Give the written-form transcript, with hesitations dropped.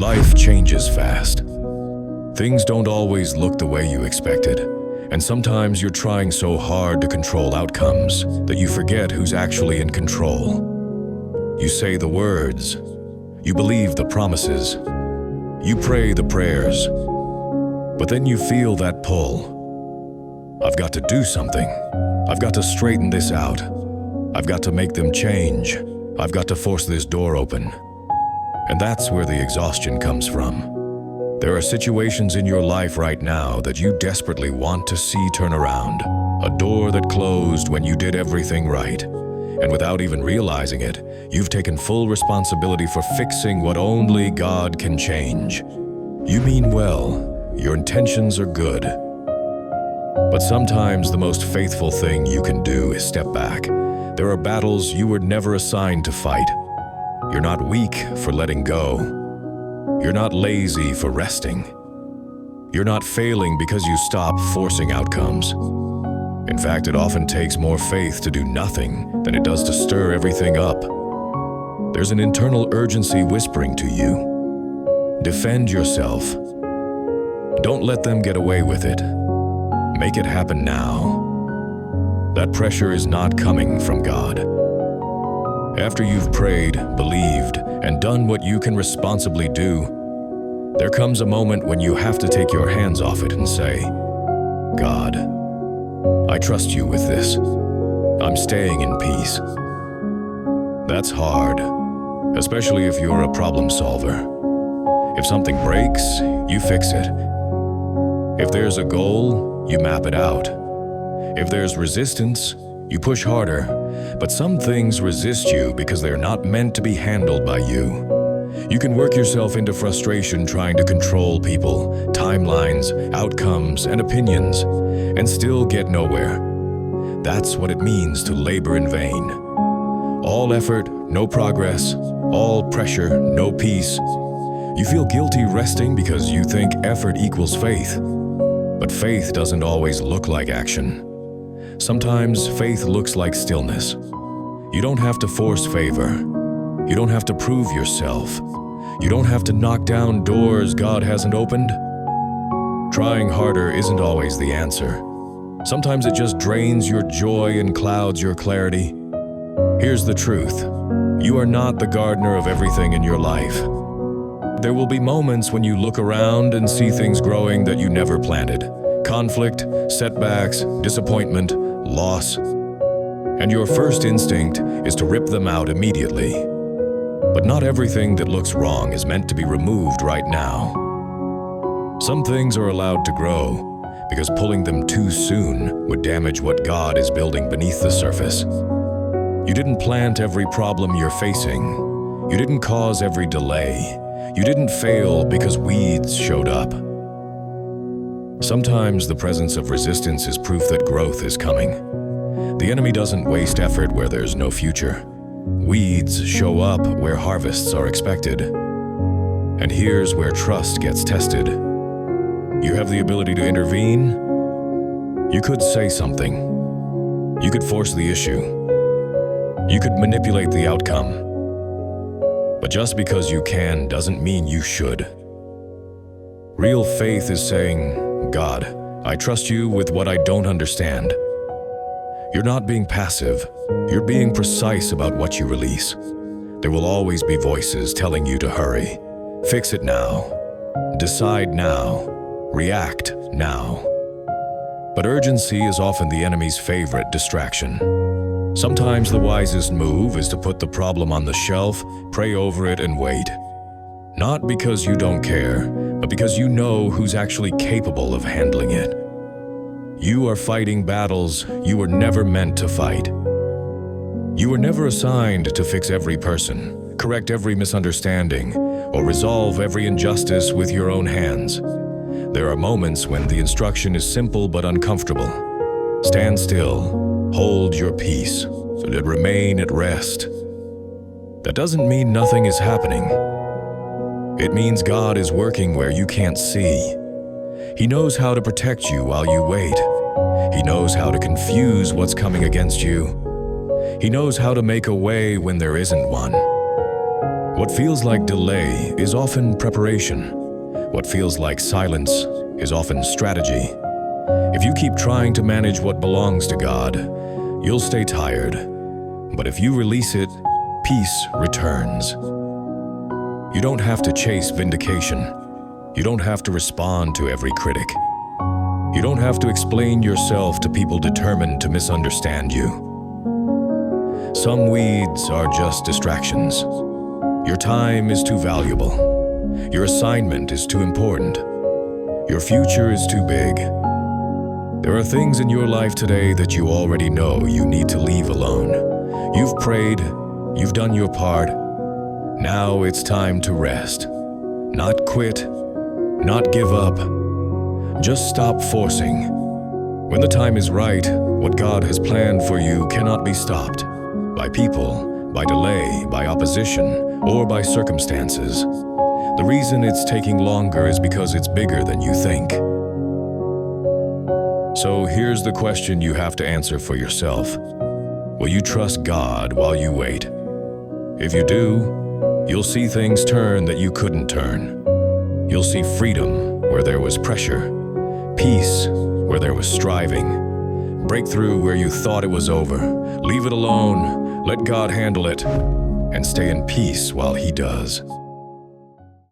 Life changes fast. Things don't always look the way you expected, and sometimes you're trying so hard to control outcomes that you forget who's actually in control. You say the words, you believe the promises, you pray the prayers, but then you feel that pull. I've got to do something. I've got to straighten this out. I've got to make them change. I've got to force this door open. And that's where the exhaustion comes from. There are situations in your life right now that you desperately want to see turn around. A door that closed when you did everything right. And without even realizing it, you've taken full responsibility for fixing what only God can change. You mean well, your intentions are good. But sometimes the most faithful thing you can do is step back. There are battles you were never assigned to fight. You're not weak for letting go. You're not lazy for resting. You're not failing because you stop forcing outcomes. In fact, it often takes more faith to do nothing than it does to stir everything up. There's an internal urgency whispering to you. Defend yourself. Don't let them get away with it. Make it happen now. That pressure is not coming from God. After you've prayed, believed, and done what you can responsibly do, there comes a moment when you have to take your hands off it and say, God, I trust you with this. I'm staying in peace. That's hard, especially if you're a problem solver. If something breaks, you fix it. If there's a goal, you map it out. If there's resistance, you push harder. But some things resist you because they're not meant to be handled by you. You can work yourself into frustration trying to control people, timelines, outcomes, and opinions, and still get nowhere. That's what it means to labor in vain. All effort, no progress. All pressure, no peace. You feel guilty resting because you think effort equals faith. But faith doesn't always look like action. Sometimes faith looks like stillness. You don't have to force favor. You don't have to prove yourself. You don't have to knock down doors God hasn't opened. Trying harder isn't always the answer. Sometimes it just drains your joy and clouds your clarity. Here's the truth. You are not the gardener of everything in your life. There will be moments when you look around and see things growing that you never planted. Conflict, setbacks, disappointment, loss. And your first instinct is to rip them out immediately. But not everything that looks wrong is meant to be removed right now. Some things are allowed to grow because pulling them too soon would damage what God is building beneath the surface. You didn't plant every problem you're facing. You didn't cause every delay. You didn't fail because weeds showed up. Sometimes the presence of resistance is proof that growth is coming. The enemy doesn't waste effort where there's no future. Weeds show up where harvests are expected. And here's where trust gets tested. You have the ability to intervene. You could say something. You could force the issue. You could manipulate the outcome. But just because you can doesn't mean you should. Real faith is saying, God, I trust you with what I don't understand. You're not being passive. You're being precise about what you release. There will always be voices telling you to hurry. Fix it now. Decide now. React now. But urgency is often the enemy's favorite distraction. Sometimes the wisest move is to put the problem on the shelf, pray over it, and wait. Not because you don't care, but because you know who's actually capable of handling it. You are fighting battles you were never meant to fight. You were never assigned to fix every person, correct every misunderstanding, or resolve every injustice with your own hands. There are moments when the instruction is simple but uncomfortable. Stand still, hold your peace, so that remain at rest. That doesn't mean nothing is happening. It means God is working where you can't see. He knows how to protect you while you wait. He knows how to confuse what's coming against you. He knows how to make a way when there isn't one. What feels like delay is often preparation. What feels like silence is often strategy. If you keep trying to manage what belongs to God, you'll stay tired. But if you release it, peace returns. You don't have to chase vindication. You don't have to respond to every critic. You don't have to explain yourself to people determined to misunderstand you. Some weeds are just distractions. Your time is too valuable. Your assignment is too important. Your future is too big. There are things in your life today that you already know you need to leave alone. You've prayed, you've done your part. Now it's time to rest. Not quit, not give up. Just stop forcing. When the time is right, what God has planned for you cannot be stopped by people, by delay, by opposition, or by circumstances. The reason it's taking longer is because it's bigger than you think. So here's the question you have to answer for yourself. Will you trust God while you wait? If you do, you'll see things turn that you couldn't turn. You'll see freedom where there was pressure, peace where there was striving, breakthrough where you thought it was over. Leave it alone, let God handle it, and stay in peace while He does.